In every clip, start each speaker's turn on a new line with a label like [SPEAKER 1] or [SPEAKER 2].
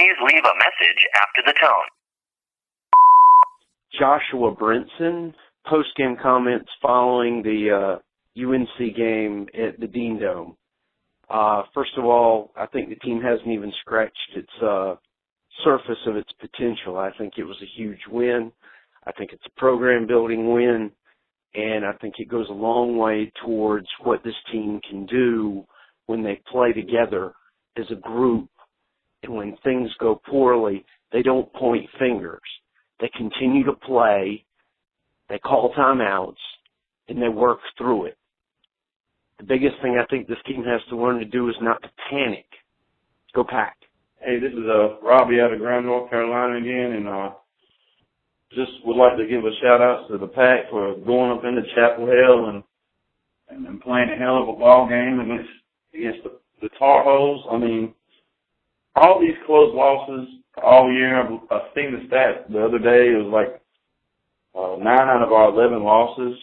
[SPEAKER 1] Please leave a message after the tone.
[SPEAKER 2] Joshua Brinson, post-game comments following the UNC game at the Dean Dome. First of all, I think the team hasn't even scratched its surface of its potential. I think it was a huge win. I think it's a program-building win, and I think it goes a long way towards what this team can do when they play together as a group. And when things go poorly, they don't point fingers. They continue to play, they call timeouts, and they work through it. The biggest thing I think this team has to learn to do is not to panic. Go Pack.
[SPEAKER 3] Hey, this is Robbie out of Grand North Carolina again, and just would like to give a shout-out to the Pack for going up into Chapel Hill and playing a hell of a ball game against the Tar Heels. I mean, all these close losses all year. I've seen the stat the other day. It was like 9 out of our 11 losses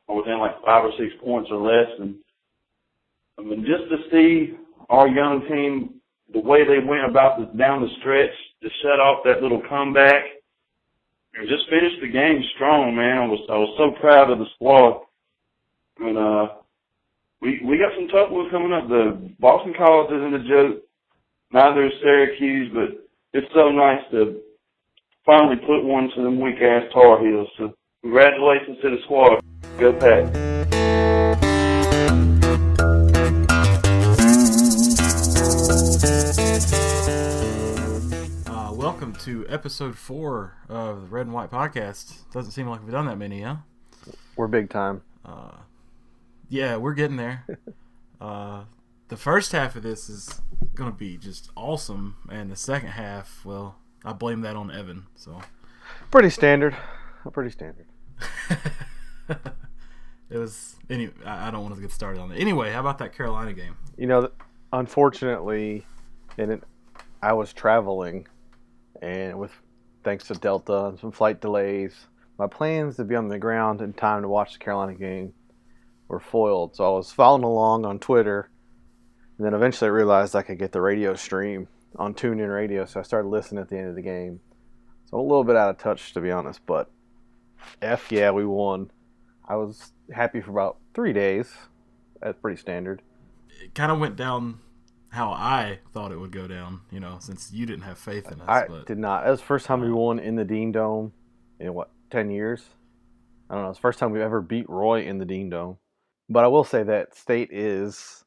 [SPEAKER 3] are within like 5 or 6 points or less. And I mean, just to see our young team, the way they went about down the stretch to shut off that little comeback and just finish the game strong, man. I was so proud of the squad. And we got some tough ones coming up. The Boston College isn't a joke. Neither is Syracuse, but it's so nice to finally put one to them weak-ass Tar Heels. So congratulations to the squad. Go Pack.
[SPEAKER 4] Welcome to episode 4 of the Red and White podcast. Doesn't seem like we've done that many, huh?
[SPEAKER 5] We're big time.
[SPEAKER 4] Yeah, we're getting there. The first half of this is going to be just awesome, and the second half, well, I blame that on Evan. So
[SPEAKER 5] pretty standard.
[SPEAKER 4] It was. Anyway, I don't want to get started on it. Anyway, how about that Carolina game?
[SPEAKER 5] You know, unfortunately, I was traveling, and thanks to Delta and some flight delays, my plans to be on the ground in time to watch the Carolina game were foiled. So I was following along on Twitter, and then eventually I realized I could get the radio stream on TuneIn Radio, so I started listening at the end of the game. So I'm a little bit out of touch, to be honest, but yeah, we won. I was happy for about 3 days. That's pretty standard.
[SPEAKER 4] It kind of went down how I thought it would go down, since you didn't have faith in us.
[SPEAKER 5] I did not. That was the first time we won in the Dean Dome in, 10 years? I don't know. It's the first time we've ever beat Roy in the Dean Dome. But I will say that State is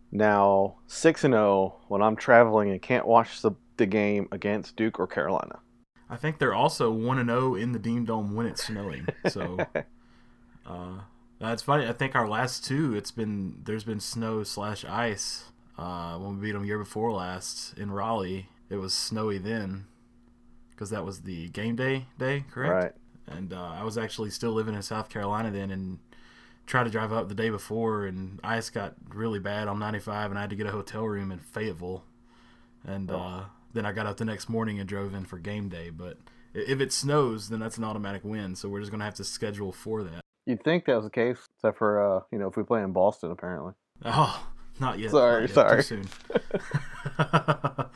[SPEAKER 5] now 6-0 when I'm traveling and can't watch the game against Duke or Carolina.
[SPEAKER 4] I think they're also 1-0 in the Dean Dome when it's snowing. So that's funny. I think our last two, there's been snow/ice. When we beat them year before last in Raleigh, it was snowy then because that was the game day, correct?
[SPEAKER 5] Right.
[SPEAKER 4] And I was actually still living in South Carolina then and tried to drive up the day before, and ice got really bad on 95, and I had to get a hotel room in Fayetteville. And then I got up the next morning and drove in for game day. But if it snows, then that's an automatic win, so we're just going to have to schedule for that.
[SPEAKER 5] You'd think that was the case, except for, if we play in Boston, apparently.
[SPEAKER 4] Oh, not yet.
[SPEAKER 5] Sorry.
[SPEAKER 4] Too soon. But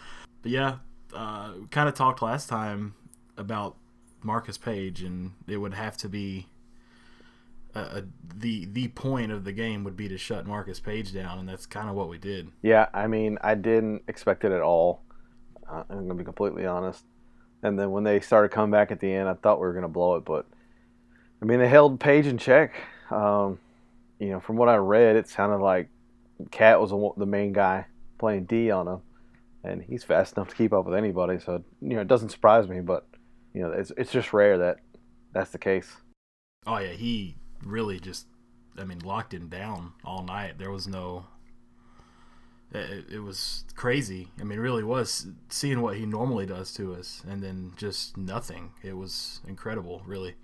[SPEAKER 4] yeah, we kind of talked last time about Marcus Page, and it would have to be the point of the game would be to shut Marcus Page down, and that's kind of what we did. Yeah,
[SPEAKER 5] I mean, I didn't expect it at all. I'm going to be completely honest. And then when they started coming back at the end, I thought we were going to blow it, but I mean, they held Page in check. From what I read, it sounded like Cat was the main guy playing D on him, and he's fast enough to keep up with anybody. So it doesn't surprise me, but it's just rare that that's the case.
[SPEAKER 4] Oh yeah, he really just locked him down all night. There was no. It was crazy. It really was seeing what he normally does to us, and then just nothing. It was incredible, really.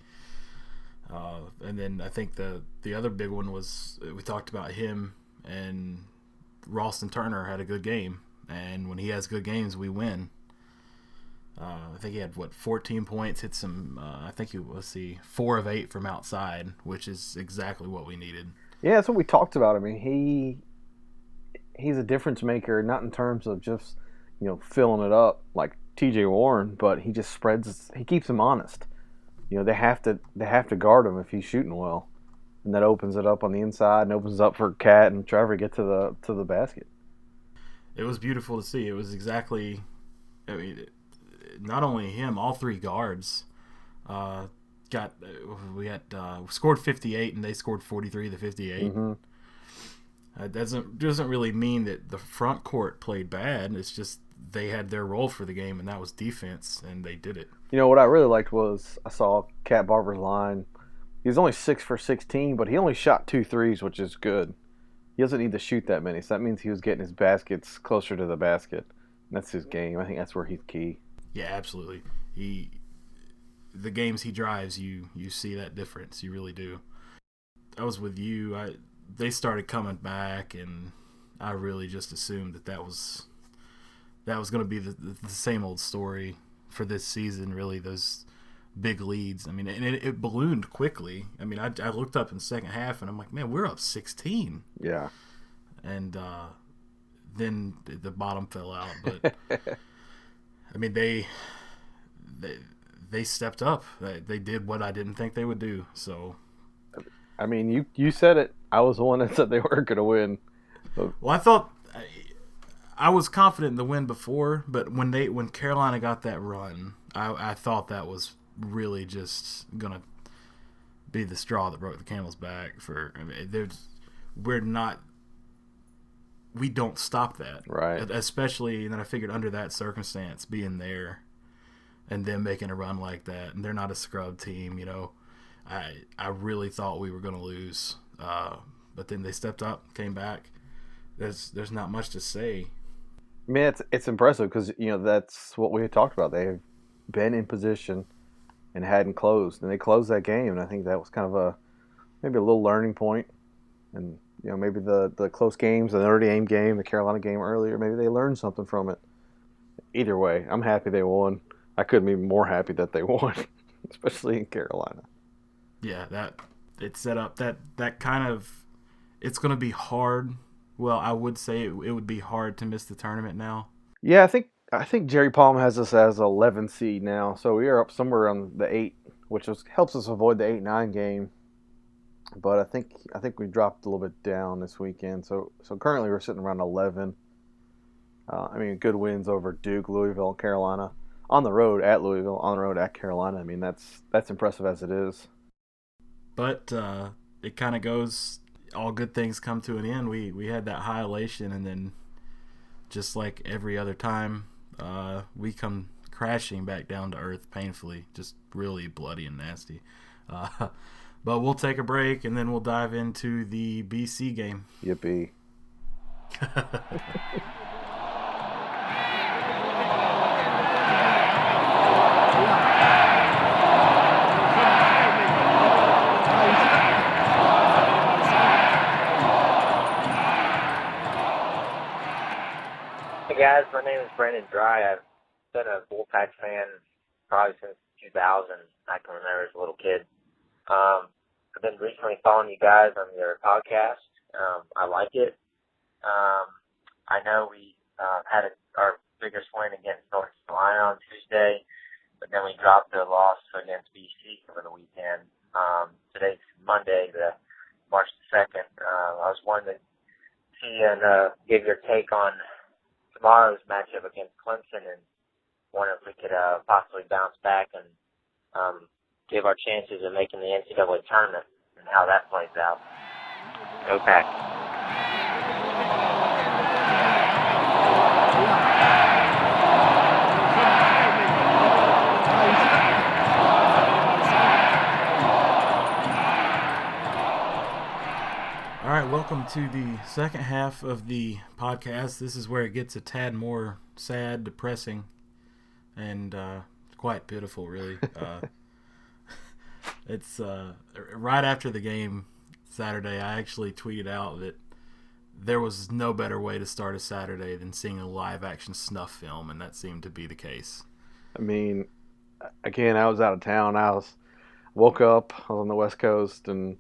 [SPEAKER 4] And then I think the other big one was we talked about him. And Ralston Turner had a good game, and when he has good games, we win. I think he had 14 points, hit some. I think 4 of 8 from outside, which is exactly what we needed.
[SPEAKER 5] Yeah, that's what we talked about. I mean, he's a difference maker, not in terms of just filling it up like T.J. Warren, but he just he keeps him honest. They have to guard him if he's shooting well, and that opens it up on the inside and opens up for Cat and Trevor to get to the basket.
[SPEAKER 4] It was beautiful to see. It was exactly, not only him, all three guards scored 58 and they scored 43 to 58.
[SPEAKER 5] Mm-hmm.
[SPEAKER 4] It doesn't really mean that the front court played bad. It's just they had their role for the game, and that was defense, and they did it.
[SPEAKER 5] What I really liked was I saw Cat Barber's line. He was only 6 for 16, but he only shot 2 threes, which is good. He doesn't need to shoot that many, so that means he was getting his baskets closer to the basket. And that's his game. I think that's where he's key.
[SPEAKER 4] Yeah, absolutely. The games he drives, you see that difference. You really do. I was with you. They started coming back, and I really just assumed that was going to be the same old story for this season. Really, those big leads. I mean, and it ballooned quickly. I mean, I looked up in the second half, and I'm like, man, we're up 16.
[SPEAKER 5] Yeah.
[SPEAKER 4] And then the bottom fell out, but I mean, they stepped up. They did what I didn't think they would do. So,
[SPEAKER 5] I mean, you said it. I was the one that said they weren't going to win.
[SPEAKER 4] Well, I thought I was confident in the win before, but when Carolina got that run, I thought that was really just going to be the straw that broke the camel's back. We don't stop that,
[SPEAKER 5] right?
[SPEAKER 4] Especially, and then I figured under that circumstance, being there and them making a run like that, and they're not a scrub team, I really thought we were going to lose, but then they stepped up, came back. There's not much to say.
[SPEAKER 5] I mean, it's impressive because that's what we had talked about. They've been in position and hadn't closed, and they closed that game, and I think that was kind of maybe a little learning point, and maybe the close games, the Notre Dame game, the Carolina game earlier, maybe they learned something from it. Either way, I'm happy they won. I couldn't be more happy that they won, especially in Carolina.
[SPEAKER 4] Yeah, that it set up that kind of, it's going to be hard. Well, I would say it would be hard to miss the tournament now.
[SPEAKER 5] Yeah, I think Jerry Palm has us as 11 seed now, so we are up somewhere on the 8, which helps us avoid the 8-9 game. But I think we dropped a little bit down this weekend. So currently we're sitting around 11. Good wins over Duke, Louisville, Carolina. On the road at Louisville, on the road at Carolina. I mean, that's impressive as it is.
[SPEAKER 4] But it kind of goes, all good things come to an end. We had that high elation, and then just like every other time, we come crashing back down to earth painfully, just really bloody and nasty. But we'll take a break, and then we'll dive into the BC game.
[SPEAKER 5] Yippee.
[SPEAKER 6] Hey guys, my name is Brandon Dry. I've been a Wolfpack fan probably since 2000. I can remember as a little kid. I've been recently following you guys on your podcast. I like it. I know we had our biggest win against North Carolina on Tuesday, but then we dropped the loss against BC over the weekend. Today's Monday, March 2nd. I was wanting to see and give your take on tomorrow's matchup against Clemson, and wonder if we could possibly bounce back and give our chances of making the NCAA tournament and how that plays out. Go Pack.
[SPEAKER 4] All right, welcome to the second half of the podcast. This is where it gets a tad more sad, depressing, and quite pitiful, really. It's right after the game Saturday, I actually tweeted out that there was no better way to start a Saturday than seeing a live-action snuff film, and that seemed to be the case.
[SPEAKER 5] I mean, again, I was out of town. Woke up, I was on the West Coast, and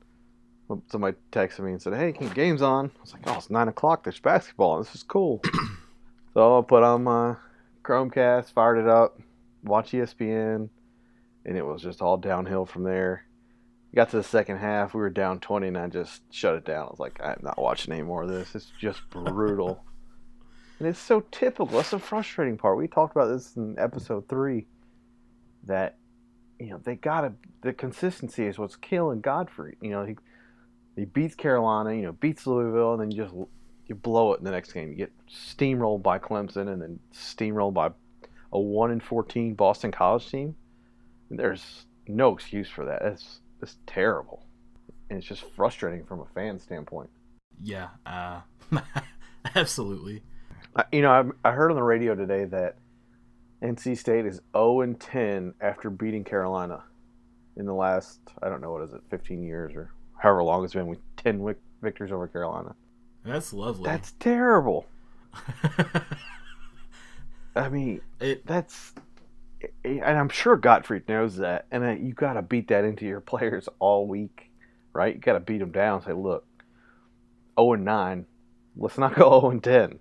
[SPEAKER 5] somebody texted me and said, "Hey, game's on." I was like, "Oh, it's 9 o'clock. There's basketball. This is cool." So I put on my Chromecast, fired it up, watched ESPN, and it was just all downhill from there. Got to the second half, we were down 20, and I just shut it down. I was like, I'm not watching any more of this. It's just brutal. And it's so typical. That's the frustrating part. We talked about this in episode 3, that, the consistency is what's killing Gottfried. He beats Carolina, beats Louisville, and then you blow it in the next game. You get steamrolled by Clemson, and then steamrolled by a 1-14 Boston College team. And there's no excuse for that. It's terrible, and it's just frustrating from a fan standpoint.
[SPEAKER 4] Yeah, absolutely.
[SPEAKER 5] I heard on the radio today that NC State is 0-10 after beating Carolina in the last, I don't know, what is it, 15 years or however long it's been, with 10 victories over Carolina.
[SPEAKER 4] That's lovely.
[SPEAKER 5] That's terrible. I mean, and I'm sure Gottfried knows that, and you got to beat that into your players all week, right? You got to beat them down. Say, look, 0-9, let's not go 0-10.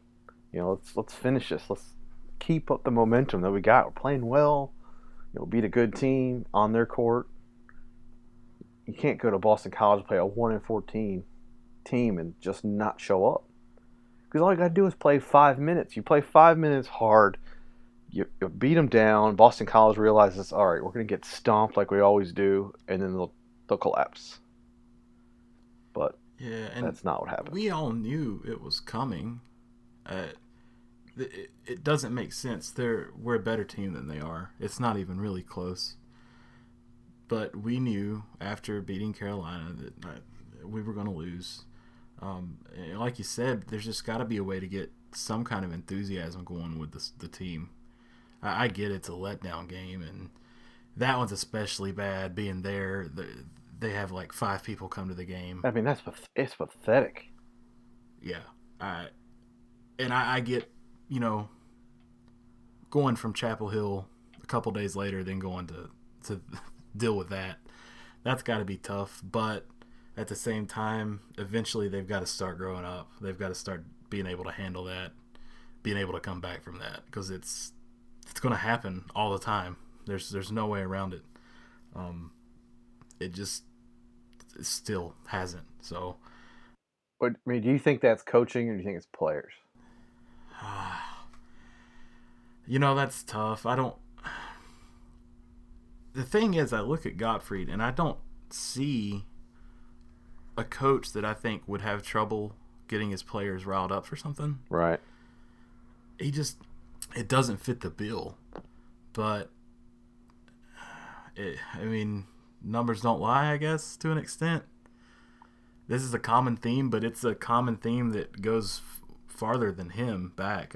[SPEAKER 5] Let's finish this. Let's keep up the momentum that we got. We're playing well. Beat a good team on their court. You can't go to Boston College and play a 1-14 team and just not show up, because all you got to do is play 5 minutes. You play 5 minutes hard. You beat them down. Boston College realizes, all right, we're going to get stomped like we always do, and then they'll collapse. But
[SPEAKER 4] yeah, and
[SPEAKER 5] that's not what happened.
[SPEAKER 4] We all knew it was coming. It doesn't make sense. We're a better team than they are. It's not even really close. But we knew after beating Carolina that we were going to lose. Like you said, there's just got to be a way to get some kind of enthusiasm going with the team. I get it's a letdown game, and that one's especially bad. Being there, they have like 5 people come to the game.
[SPEAKER 5] I mean, it's pathetic.
[SPEAKER 4] Yeah, I get, going from Chapel Hill a couple days later, then going to deal with that. That's got to be tough, but at the same time, eventually they've got to start growing up. They've got to start being able to handle that, being able to come back from that, because it's going to happen all the time. There's no way around it. It still hasn't. So,
[SPEAKER 5] But, I mean, do you think that's coaching, or do you think it's players?
[SPEAKER 4] That's tough. The thing is, I look at Gottfried, and I don't see a coach that I think would have trouble getting his players riled up for something.
[SPEAKER 5] Right.
[SPEAKER 4] It doesn't fit the bill. But, numbers don't lie, I guess, to an extent. This is a common theme, but it's a common theme that goes farther than him back.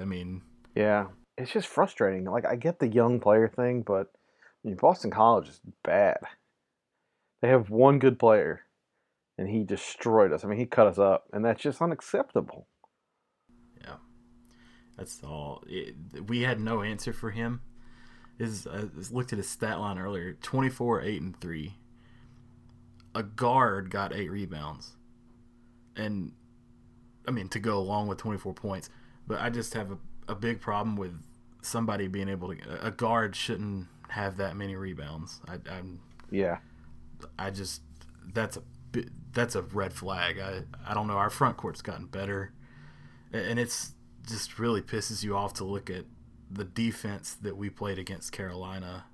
[SPEAKER 5] Yeah. It's just frustrating. Like, I get the young player thing, but Boston College is bad. They have one good player, and he destroyed us. He cut us up, and that's just unacceptable.
[SPEAKER 4] Yeah. That's all. We had no answer for him. I looked at his stat line earlier, 24, 8, and 3. A guard got 8 rebounds. And, to go along with 24 points. But I just have a big problem with somebody being able to... A guard shouldn't have that many rebounds. That's a red flag. I don't know. Our front court's gotten better. And it's just really pisses you off to look at the defense that we played against Carolina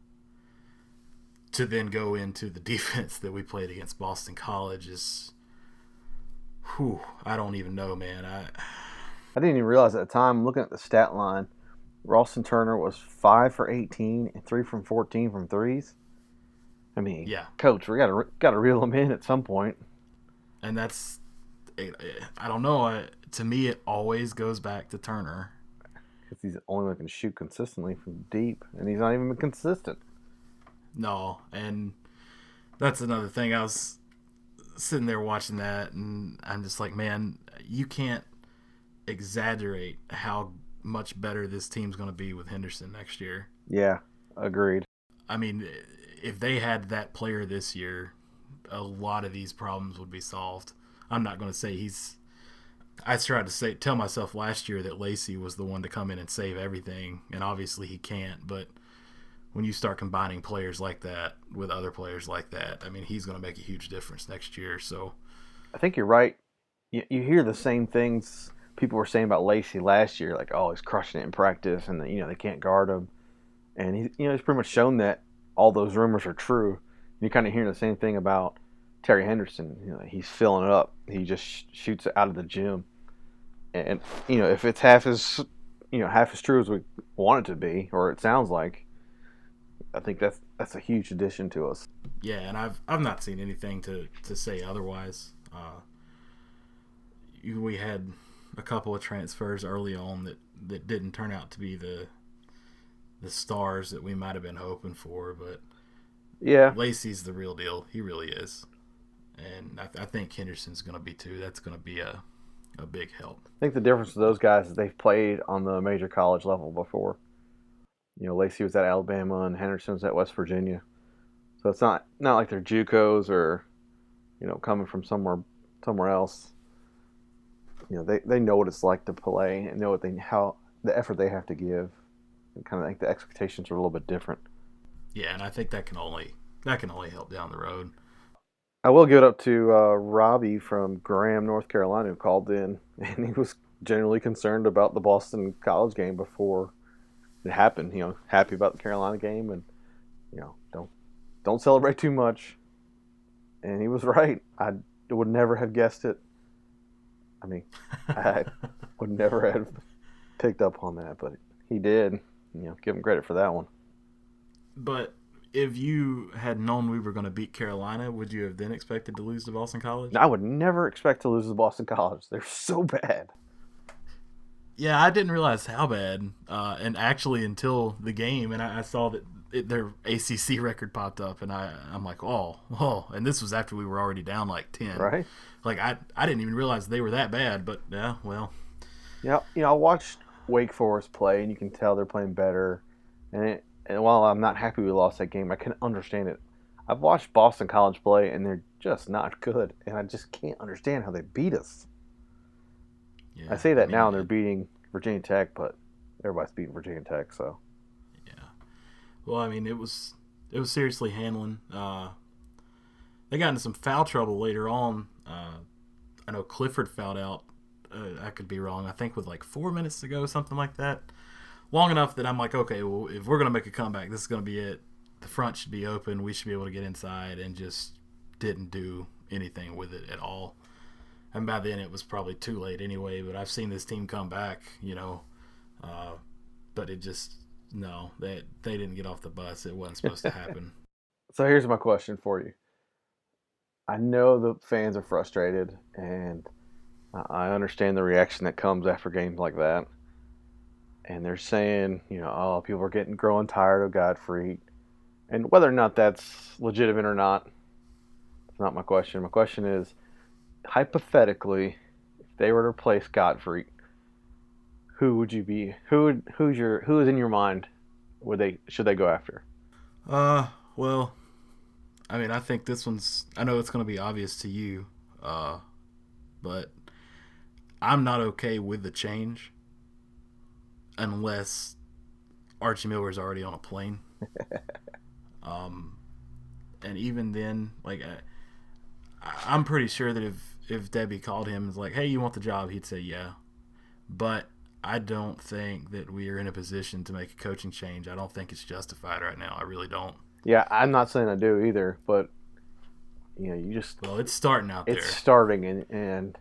[SPEAKER 4] to then go into the defense that we played against Boston College is, I don't even know, man. I
[SPEAKER 5] didn't even realize at the time, looking at the stat line, Ralston Turner was 5 for 18 and 3 from 14 from threes.
[SPEAKER 4] Yeah.
[SPEAKER 5] Coach, we got to reel him in at some point.
[SPEAKER 4] And that's, I don't know. To me, it always goes back to Turner.
[SPEAKER 5] Because he's the only one that can shoot consistently from deep, and he's not even consistent.
[SPEAKER 4] No, and that's another thing. I was sitting there watching that, and I'm just like, man, you can't exaggerate how much better this team's going to be with Henderson next year.
[SPEAKER 5] Yeah, agreed.
[SPEAKER 4] If they had that player this year, a lot of these problems would be solved. I'm not going to say he's I tried to tell myself last year that Lacey was the one to come in and save everything, and obviously he can't. But when you start combining players like that with other players like that, I mean, he's going to make a huge difference next year. So
[SPEAKER 5] I think you're right. You hear the same things people were saying about Lacey last year, like, oh, he's crushing it in practice, and they can't guard him. And he's pretty much shown that all those rumors are true. And you're kind of hearing the same thing about Terry Henderson. He's filling it up. He just shoots it out of the gym. And if it's half as true as we want it to be, or it sounds like, I think that's a huge addition to us.
[SPEAKER 4] Yeah, and I've not seen anything to say otherwise. We had a couple of transfers early on that didn't turn out to be the stars that we might have been hoping for, but
[SPEAKER 5] yeah,
[SPEAKER 4] Lacey's the real deal. He really is, and I think Henderson's going to be too. That's going to be a big help.
[SPEAKER 5] I think the difference with those guys is they've played on the major college level before. Lacey was at Alabama and Henderson was at West Virginia, so it's not like they're JUCOs or coming from somewhere else. They know what it's like to play and know how the effort they have to give. And kind of think the expectations are a little bit different.
[SPEAKER 4] Yeah, and I think that can only help down the road.
[SPEAKER 5] I will give it up to Robbie from Graham, North Carolina, who called in, and he was genuinely concerned about the Boston College game before it happened. Happy about the Carolina game, and don't celebrate too much. And he was right. I would never have guessed it. I mean, I would never have picked up on that, but he did. Give him credit for that one.
[SPEAKER 4] But if you had known we were going to beat Carolina, would you have then expected to lose to Boston College?
[SPEAKER 5] I would never expect to lose to Boston College. They're so bad.
[SPEAKER 4] Yeah, I didn't realize how bad, and actually until the game, and I saw that their ACC record popped up, and I'm like, oh, and this was after we were already down like 10.
[SPEAKER 5] Right.
[SPEAKER 4] Like I didn't even realize they were that bad, but yeah, well.
[SPEAKER 5] Yeah, I watched Wake Forest play, and you can tell they're playing better. And while I'm not happy we lost that game, I can understand it. I've watched Boston College play, and they're just not good, and I just can't understand how they beat us. Yeah, I say that now, and they're beating Virginia Tech, but everybody's beating Virginia Tech, so.
[SPEAKER 4] Yeah. Well, I mean, it was seriously handling. They got into some foul trouble later on. I know Clifford fouled out. I could be wrong. I think with like 4 minutes to go, something like that. Long enough that I'm like, okay, well, if we're going to make a comeback, this is going to be it. The front should be open. We should be able to get inside, and just didn't do anything with it at all. And by then it was probably too late anyway, but I've seen this team come back, but it just, no, they didn't get off the bus. It wasn't supposed to happen.
[SPEAKER 5] So here's my question for you. I know the fans are frustrated, and I understand the reaction that comes after games like that. And they're saying, people are growing tired of Gottfried. And whether or not that's legitimate or not, it's not my question. My question is, hypothetically, if they were to replace Gottfried, who would you be? Who is in your mind? Should they go after?
[SPEAKER 4] Well, I mean, I think this one's. I know it's going to be obvious to you, but I'm not okay with the change unless Archie Miller's already on a plane. And even then, like, I'm pretty sure that if Debbie called him and was like, hey, you want the job, he'd say yeah. But I don't think that we are in a position to make a coaching change. I don't think it's justified right now. I really don't.
[SPEAKER 5] Yeah, I'm not saying I do either, but you just
[SPEAKER 4] well, it's starting out there.
[SPEAKER 5] It's starting, and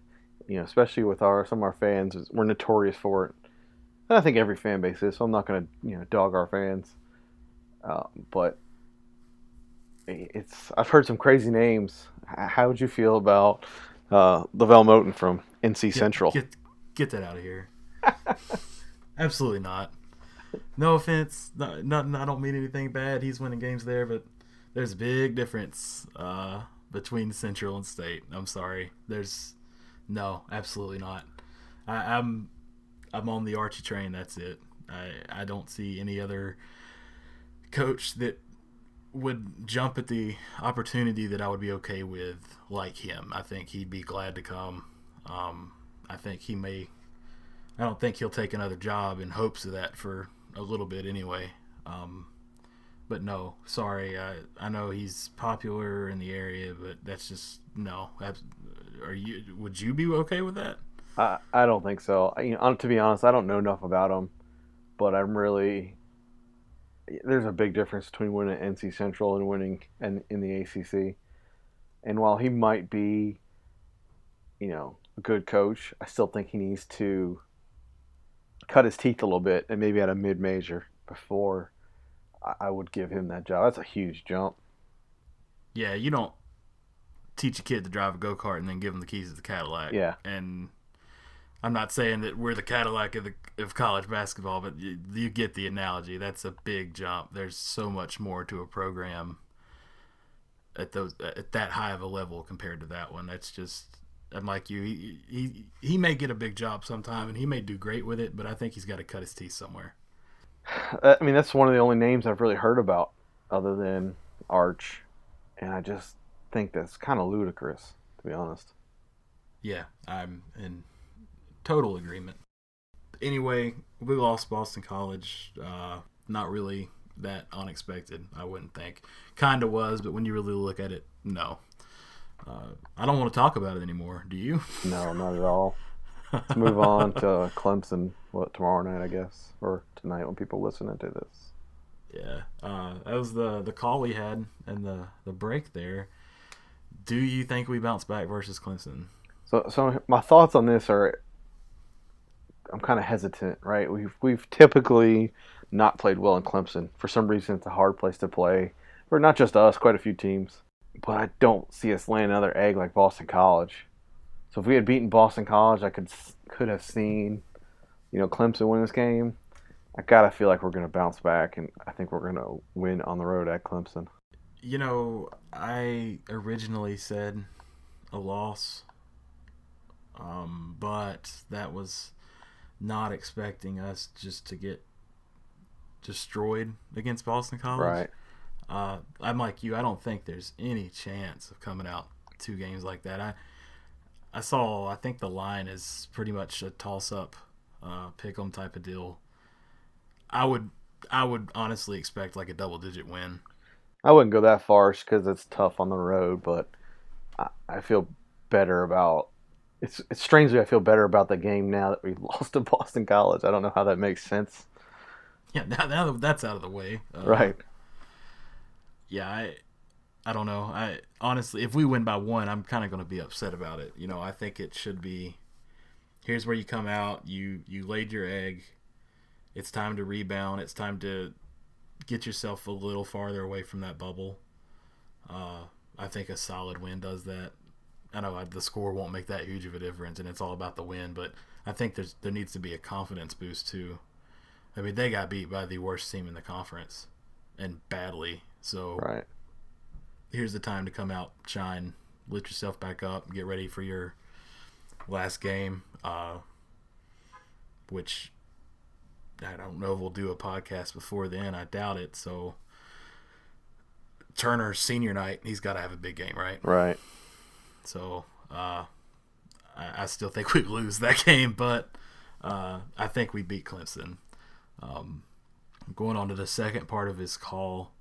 [SPEAKER 5] especially with some of our fans, we're notorious for it. And I think every fan base is. So I'm not going to dog our fans, but I've heard some crazy names. How would you feel about Lavelle Moten from NC Central?
[SPEAKER 4] Get that out of here. Absolutely not. No offense. I don't mean anything bad. He's winning games there, but there's a big difference between Central and State. I'm sorry. No, absolutely not. I'm on the Archie train. That's it. I don't see any other coach that would jump at the opportunity that I would be okay with like him. I think he'd be glad to come. I think he may. I don't think he'll take another job in hopes of that for a little bit anyway. But no, sorry. I know he's popular in the area, but that's just no. Would you be okay with that?
[SPEAKER 5] I don't think so. To be honest, I don't know enough about him, but there's a big difference between winning NC Central and winning in the ACC. And while he might be, a good coach, I still think he needs to cut his teeth a little bit and maybe at a mid-major before I would give him that job. That's a huge jump.
[SPEAKER 4] Yeah, you don't teach a kid to drive a go-kart and then give him the keys to the Cadillac.
[SPEAKER 5] Yeah.
[SPEAKER 4] And I'm not saying that we're the Cadillac of college basketball, but you get the analogy. That's a big jump. There's so much more to a program at that high of a level compared to that one. That's just, I'm like you. He may get a big job sometime, and he may do great with it, but I think he's got to cut his teeth somewhere.
[SPEAKER 5] I mean, that's one of the only names I've really heard about other than Arch, and I just think that's kind of ludicrous, to be honest.
[SPEAKER 4] Yeah, I'm in total agreement. Anyway, we lost Boston College. Not really that unexpected, I wouldn't think. Kind of was, but when you really look at it, no. I don't want to talk about it anymore. Do you?
[SPEAKER 5] No, not at all. Let's move on to Clemson, tomorrow night, I guess, or tonight when people listening to this.
[SPEAKER 4] Yeah, that was the call we had and the break there. Do you think we bounce back versus Clemson?
[SPEAKER 5] So my thoughts on this are, I'm kind of hesitant, right? We've typically not played well in Clemson. For some reason, it's a hard place to play. For not just us, quite a few teams. But I don't see us laying another egg like Boston College. So if we had beaten Boston College, I could have seen, Clemson win this game. I gotta feel like we're gonna bounce back, and I think we're gonna win on the road at Clemson.
[SPEAKER 4] I originally said a loss, but that was not expecting us just to get destroyed against Boston College.
[SPEAKER 5] Right.
[SPEAKER 4] I'm like you. I don't think there's any chance of coming out 2 games like that. I think the line is pretty much a toss-up, pick-em type of deal. I would honestly expect like a double-digit win.
[SPEAKER 5] I wouldn't go that far because it's tough on the road, but I feel better about it's strangely I feel better about the game now that we lost to Boston College. I don't know how that makes sense.
[SPEAKER 4] Yeah, now that's out of the way.
[SPEAKER 5] Right.
[SPEAKER 4] Yeah, I don't know. I honestly, if we win by 1, I'm kind of going to be upset about it. I think it should be, here's where you come out, you laid your egg. It's time to rebound. It's time to get yourself a little farther away from that bubble. I think a solid win does that. I know the score won't make that huge of a difference, and it's all about the win, but I think there needs to be a confidence boost too. I mean, they got beat by the worst team in the conference, and badly. So
[SPEAKER 5] right.
[SPEAKER 4] Here's the time to come out, shine, lift yourself back up, get ready for your last game, which I don't know if we'll do a podcast before then. I doubt it. So Turner's senior night, he's got to have a big game, right?
[SPEAKER 5] Right.
[SPEAKER 4] So I still think we lose that game, but I think we beat Clemson. Going on to the second part of his call,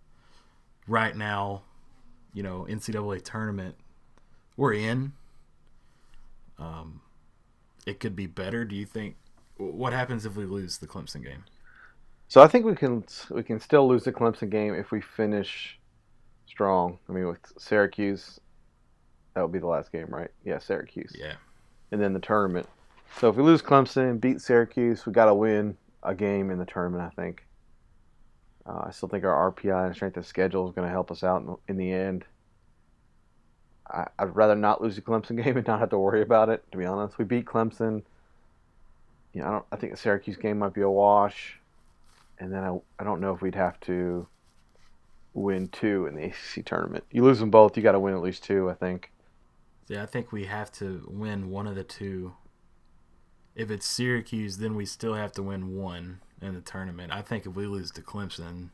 [SPEAKER 4] right now, NCAA tournament, we're in. It could be better. Do you think? What happens if we lose the Clemson game?
[SPEAKER 5] So I think we can still lose the Clemson game if we finish strong. I mean, with Syracuse, that would be the last game, right? Yeah, Syracuse.
[SPEAKER 4] Yeah.
[SPEAKER 5] And then the tournament. So if we lose Clemson, beat Syracuse, we got to win a game in the tournament, I think. I still think our RPI and strength of schedule is going to help us out in the end. I'd rather not lose the Clemson game and not have to worry about it, to be honest. We beat Clemson. I think the Syracuse game might be a wash. And then I don't know if we'd have to win 2 in the ACC tournament. You lose them both, you got to win at least 2, I think.
[SPEAKER 4] Yeah, I think we have to win one of the 2. If it's Syracuse, then we still have to win 1 in the tournament. I think if we lose to Clemson,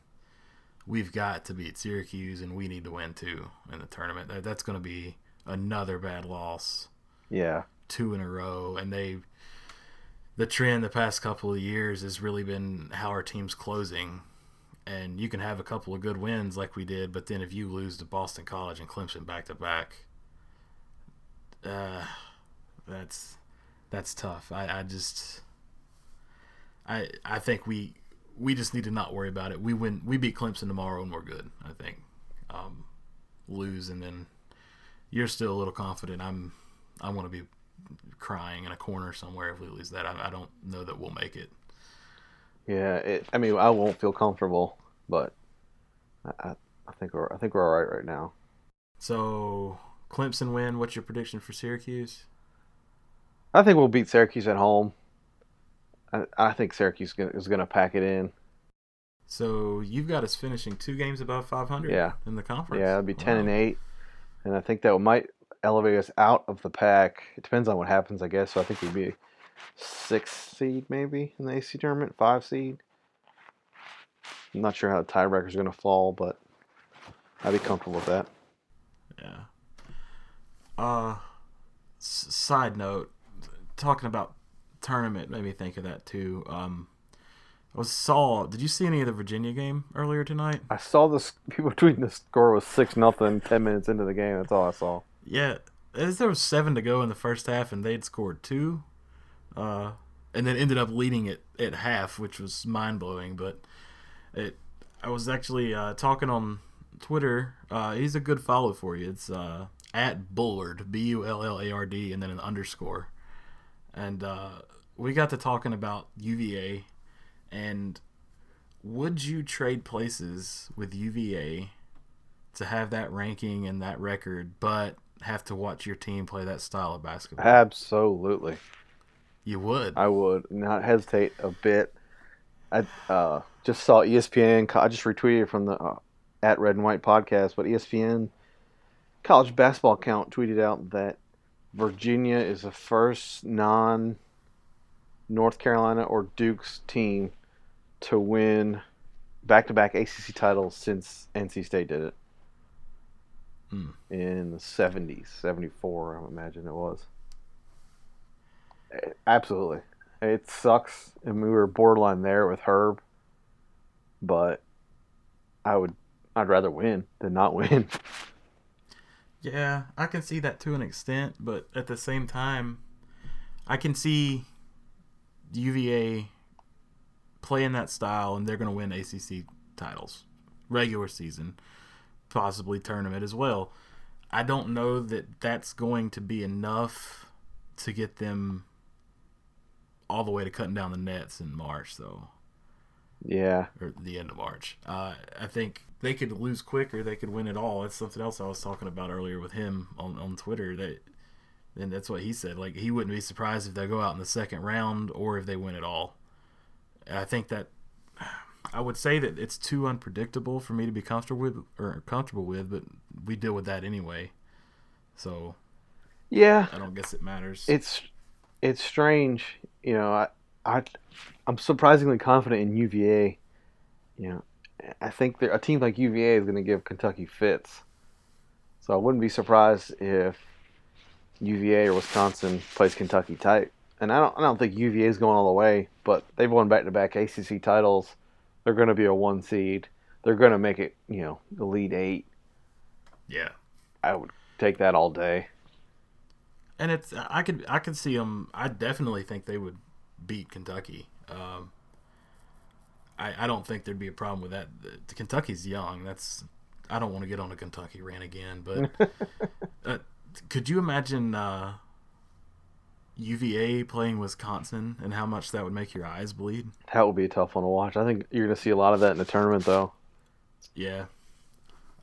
[SPEAKER 4] we've got to beat Syracuse, and we need to win 2 in the tournament. That's going to be another bad loss.
[SPEAKER 5] Yeah.
[SPEAKER 4] 2 in a row, and the trend the past couple of years has really been how our team's closing. And you can have a couple of good wins like we did, but then if you lose to Boston College and Clemson back to back, that's tough. I think we just need to not worry about it. We beat Clemson tomorrow and we're good, I think. Lose and then you're still a little confident. I want to be crying in a corner somewhere if we lose that. I don't know that we'll make it.
[SPEAKER 5] Yeah, I won't feel comfortable, but I think we're all right now.
[SPEAKER 4] So Clemson win. What's your prediction for Syracuse?
[SPEAKER 5] I think we'll beat Syracuse at home. I think Syracuse is going to pack it in.
[SPEAKER 4] So you've got us finishing 2 games above 500 in the conference.
[SPEAKER 5] Yeah, it'll be 10-8, and I think that might elevate us out of the pack. It depends on what happens, I guess. So I think we'd be 6th seed maybe in the AC tournament, 5 seed. I'm not sure how the tiebreakers are going to fall, but I'd be comfortable with that.
[SPEAKER 4] Yeah. Side note, talking about tournament made me think of that too. Did you see any of the Virginia game earlier tonight?
[SPEAKER 5] I saw people tweeting the score was 6-0 10 minutes into the game. That's all I saw.
[SPEAKER 4] Yeah, there was 7 to go in the first half, and they'd scored 2, and then ended up leading it at half, which was mind blowing. But I was actually talking on Twitter. He's a good follow for you. It's at Bullard, Bullard, and then an underscore. And we got to talking about UVA, and would you trade places with UVA to have that ranking and that record, but have to watch your team play that style of basketball?
[SPEAKER 5] Absolutely.
[SPEAKER 4] You would?
[SPEAKER 5] I would not hesitate a bit. I just saw ESPN. I just retweeted from the at Red and White podcast, but ESPN college basketball account tweeted out that Virginia is the first non-North Carolina or Duke's team to win back-to-back ACC titles since NC State did it. In the 70s, 74, I imagine it was. Absolutely. It sucks, and we were borderline there with Herb, but I'd rather win than not win.
[SPEAKER 4] Yeah, I can see that to an extent, but at the same time, I can see UVA playing that style, and they're going to win ACC titles, regular season, possibly tournament as well. I don't know that that's going to be enough to get them all the way to cutting down the nets in March, though.
[SPEAKER 5] Yeah.
[SPEAKER 4] Or the end of March. I think they could lose quick or they could win it all. That's something else I was talking about earlier with him on Twitter. And that's what he said. Like, he wouldn't be surprised if they go out in the second round or if they win it all. And I think that I would say that it's too unpredictable for me to be comfortable with, but we deal with that anyway. So
[SPEAKER 5] yeah,
[SPEAKER 4] I don't guess it matters.
[SPEAKER 5] It's strange, you know. I'm surprisingly confident in UVA. You know, I think a team like UVA is going to give Kentucky fits. So I wouldn't be surprised if UVA or Wisconsin plays Kentucky tight. And I don't think UVA is going all the way, but they've won back-to-back ACC titles. They're going to be a 1 seed. They're going to make it, you know, the Elite 8.
[SPEAKER 4] Yeah,
[SPEAKER 5] I would take that all day.
[SPEAKER 4] And I could see them. I definitely think they would beat Kentucky. I don't think there'd be a problem with that. Kentucky's young. I don't want to get on a Kentucky rant again, but could you imagine UVA playing Wisconsin and how much that would make your eyes bleed?
[SPEAKER 5] That would be a tough one to watch. I think you're going to see a lot of that in the tournament, though.
[SPEAKER 4] Yeah,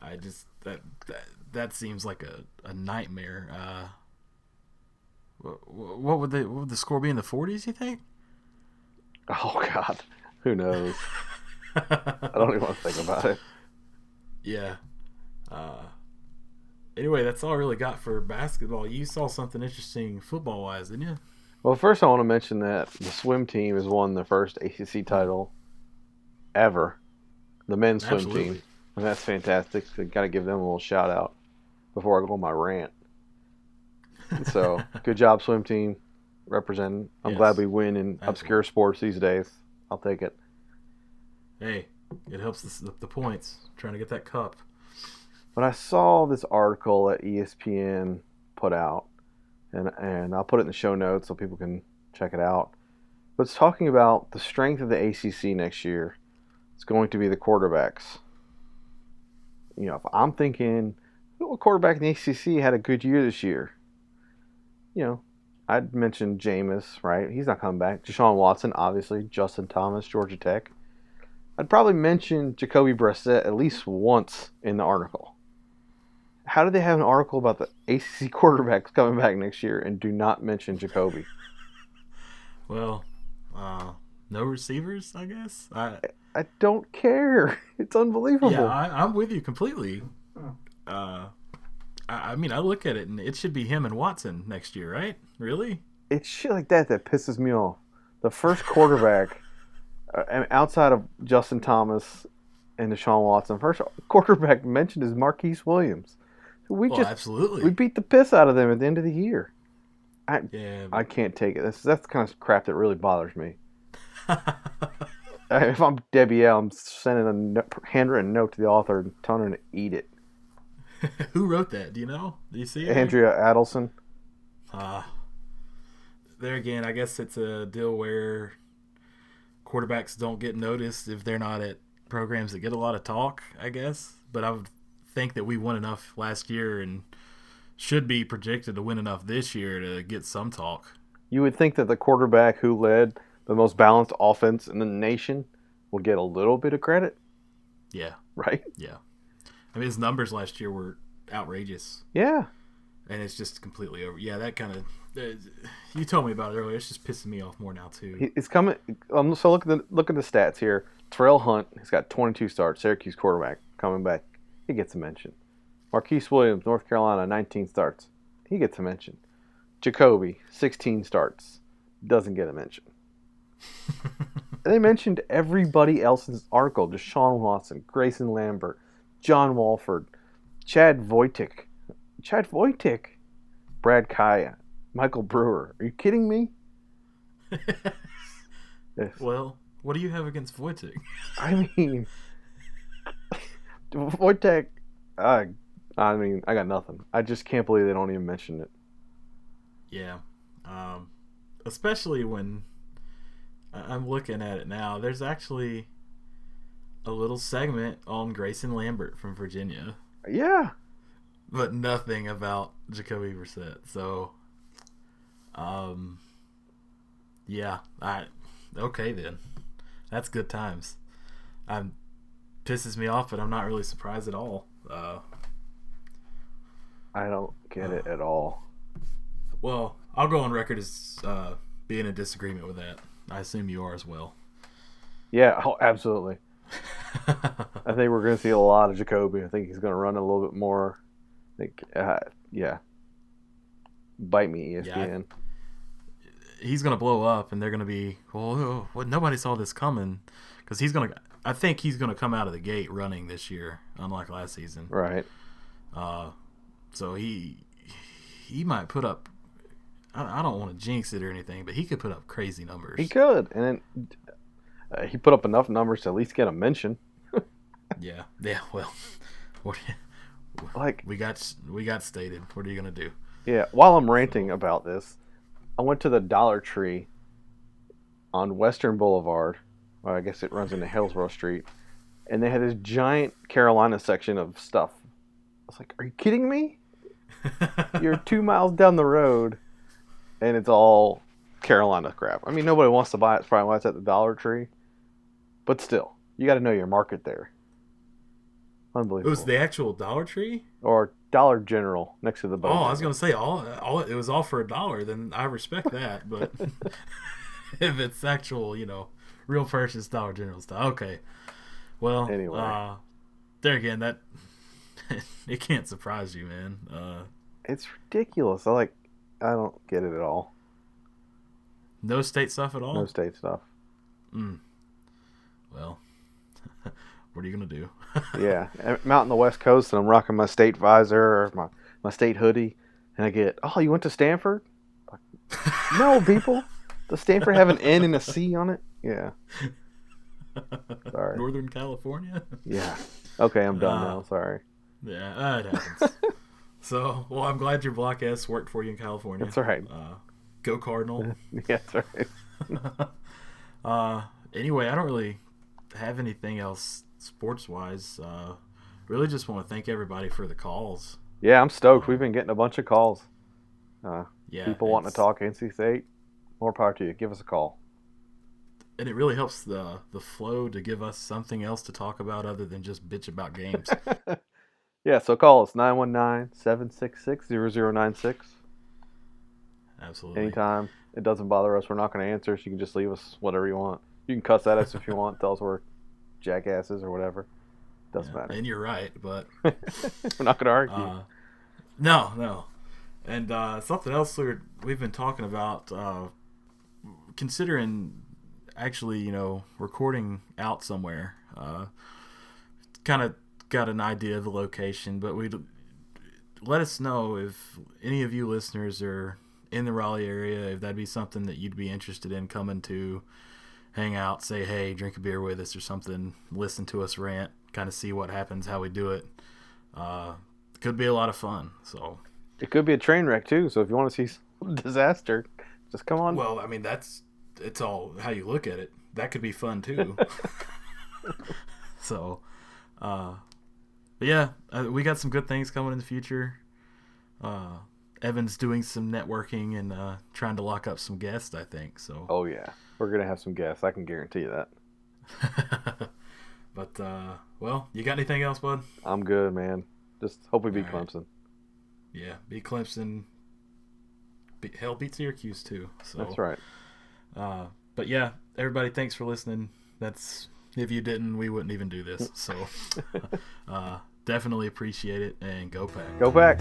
[SPEAKER 4] I just that seems like a nightmare. What would the score be in the 40s? You think?
[SPEAKER 5] Oh God, who knows? I don't even want to think about it.
[SPEAKER 4] Yeah. Anyway, that's all I really got for basketball. You saw something interesting football-wise, didn't you?
[SPEAKER 5] Well, first I want to mention that the swim team has won the first ACC title ever. The men's swim team. And that's fantastic. So got to give them a little shout-out before I go on my rant. So, good job, swim team, representing. I'm glad we win in obscure sports these days. I'll take it.
[SPEAKER 4] Hey, it helps the points, trying to get that cup.
[SPEAKER 5] But I saw this article that ESPN put out, and I'll put it in the show notes so people can check it out. But it's talking about the strength of the ACC next year. It's going to be the quarterbacks. You know, if I'm thinking, what quarterback in the ACC had a good year this year? You know, I'd mention Jameis, right? He's not coming back. Deshaun Watson, obviously. Justin Thomas, Georgia Tech. I'd probably mention Jacoby Brissett at least once in the article. How do they have an article about the ACC quarterbacks coming back next year and do not mention Jacoby?
[SPEAKER 4] Well, no receivers, I guess.
[SPEAKER 5] I don't care. It's unbelievable.
[SPEAKER 4] Yeah, I'm with you completely. I mean, I look at it, and it should be him and Watson next year, right? Really?
[SPEAKER 5] It's shit like that pisses me off. The first quarterback, outside of Justin Thomas and Deshaun Watson, first quarterback mentioned is Marquise Williams.
[SPEAKER 4] Absolutely.
[SPEAKER 5] We beat the piss out of them at the end of the year. I can't take it. That's the kind of crap that really bothers me. If I'm Debbie L., I'm sending a handwritten note to the author and telling her to eat it.
[SPEAKER 4] Who wrote that? Do you know? Do you see it?
[SPEAKER 5] Andrea Adelson.
[SPEAKER 4] There again, I guess it's a deal where quarterbacks don't get noticed if they're not at programs that get a lot of talk, I guess. But I would think that we won enough last year and should be projected to win enough this year to get some talk.
[SPEAKER 5] You would think that the quarterback who led the most balanced offense in the nation will get a little bit of credit.
[SPEAKER 4] Yeah.
[SPEAKER 5] Right?
[SPEAKER 4] Yeah. I mean, his numbers last year were outrageous.
[SPEAKER 5] Yeah.
[SPEAKER 4] And it's just completely over. Yeah, that kind of... you told me about it earlier. It's just pissing me off more now, too.
[SPEAKER 5] He's coming... So look at the stats here. Terrell Hunt, he's got 22 starts. Syracuse quarterback, coming back. He gets a mention. Marquise Williams, North Carolina, 19 starts. He gets a mention. Jacoby, 16 starts. Doesn't get a mention. They mentioned everybody else in this article. Deshaun Watson, Grayson Lambert, John Walford, Chad Voitic, Brad Kaya, Michael Brewer. Are you kidding me?
[SPEAKER 4] Well, what do you have against Voitic?
[SPEAKER 5] I mean, Voitic, I got nothing. I just can't believe they don't even mention it.
[SPEAKER 4] Yeah. Especially when I'm looking at it now, there's actually a little segment on Grayson Lambert from Virginia.
[SPEAKER 5] Yeah.
[SPEAKER 4] But nothing about Jacoby Brissett. So, yeah. Okay then. That's good times. Pisses me off, but I'm not really surprised at all.
[SPEAKER 5] I don't get it at all.
[SPEAKER 4] Well, I'll go on record as being in disagreement with that. I assume you are as well.
[SPEAKER 5] Yeah, absolutely. I think we're going to see a lot of Jacoby. I think he's going to run a little bit more. Yeah. Bite me, ESPN.
[SPEAKER 4] Yeah, he's going to blow up, and they're going to be, well, nobody saw this coming. Because I think he's going to come out of the gate running this year, unlike last season.
[SPEAKER 5] Right.
[SPEAKER 4] So he might put up, I don't want to jinx it or anything, but he could put up crazy numbers.
[SPEAKER 5] He could. And then he put up enough numbers to at least get a mention.
[SPEAKER 4] Yeah, well, we got stated. What are you going to do?
[SPEAKER 5] Yeah, while I'm ranting about this, I went to the Dollar Tree on Western Boulevard. Well, I guess it runs into Hillsborough Street. And they had this giant Carolina section of stuff. I was like, are you kidding me? You're 2 miles down the road, and it's all Carolina crap. I mean, nobody wants to buy it. It's probably why it's at the Dollar Tree. But still, you got to know your market there. Unbelievable.
[SPEAKER 4] It was the actual Dollar Tree?
[SPEAKER 5] Or Dollar General next to the boat.
[SPEAKER 4] Oh, I was going to say, all it was all for $1, then I respect that. But if it's actual, real purchase Dollar General stuff, okay. Well,
[SPEAKER 5] anyway.
[SPEAKER 4] There again, that it can't surprise you, man.
[SPEAKER 5] It's ridiculous. I don't get it at all.
[SPEAKER 4] No state stuff at all?
[SPEAKER 5] No state stuff.
[SPEAKER 4] Well, what are you going to do?
[SPEAKER 5] Yeah. I'm out on the West Coast, and I'm rocking my state visor or my state hoodie. And I get, oh, you went to Stanford? Like, no, people. Does Stanford have an N and a C on it? Yeah. Sorry.
[SPEAKER 4] Northern California?
[SPEAKER 5] Yeah. Okay, I'm done now. Sorry.
[SPEAKER 4] Yeah, it happens. So, well, I'm glad your block S worked for you in California.
[SPEAKER 5] That's right.
[SPEAKER 4] Go Cardinal.
[SPEAKER 5] Yeah, that's right.
[SPEAKER 4] Anyway, I don't really have anything else sports-wise. Really just want to thank everybody for the calls.
[SPEAKER 5] Yeah, I'm stoked. We've been getting a bunch of calls. People wanting to talk NC State. More power to you. Give us a call.
[SPEAKER 4] And it really helps the flow to give us something else to talk about other than just bitch about games.
[SPEAKER 5] Yeah, so call us 919-766-0096.
[SPEAKER 4] Absolutely.
[SPEAKER 5] Anytime. It doesn't bother us. We're not going to answer, so you can just leave us whatever you want. You can cuss at us if you want. Tell us we're jackasses or whatever. Doesn't matter.
[SPEAKER 4] And you're right, but
[SPEAKER 5] we're not going to argue.
[SPEAKER 4] No. And something else we've been talking about, considering actually, recording out somewhere. Kind of got an idea of the location, but let us know if any of you listeners are in the Raleigh area, if that'd be something that you'd be interested in coming to hang out, say hey, drink a beer with us or something, listen to us rant, kind of see what happens, how we do it. Could be a lot of fun. So
[SPEAKER 5] it could be a train wreck too, so if you want to see some disaster, just come on.
[SPEAKER 4] Well, I mean, it's all how you look at it. That could be fun too. So but yeah, we got some good things coming in the future. Evan's doing some networking and trying to lock up some guests, I think. So.
[SPEAKER 5] Oh yeah, we're gonna have some guests. I can guarantee you that.
[SPEAKER 4] But well, you got anything else, bud?
[SPEAKER 5] I'm good, man. Just hope we beat
[SPEAKER 4] All right.
[SPEAKER 5] Clemson.
[SPEAKER 4] Yeah, beat Clemson. Hell, beat Syracuse too. So.
[SPEAKER 5] That's right.
[SPEAKER 4] But yeah, everybody, thanks for listening. If you didn't, we wouldn't even do this. So definitely appreciate it, and go Pack.
[SPEAKER 5] Go Pack.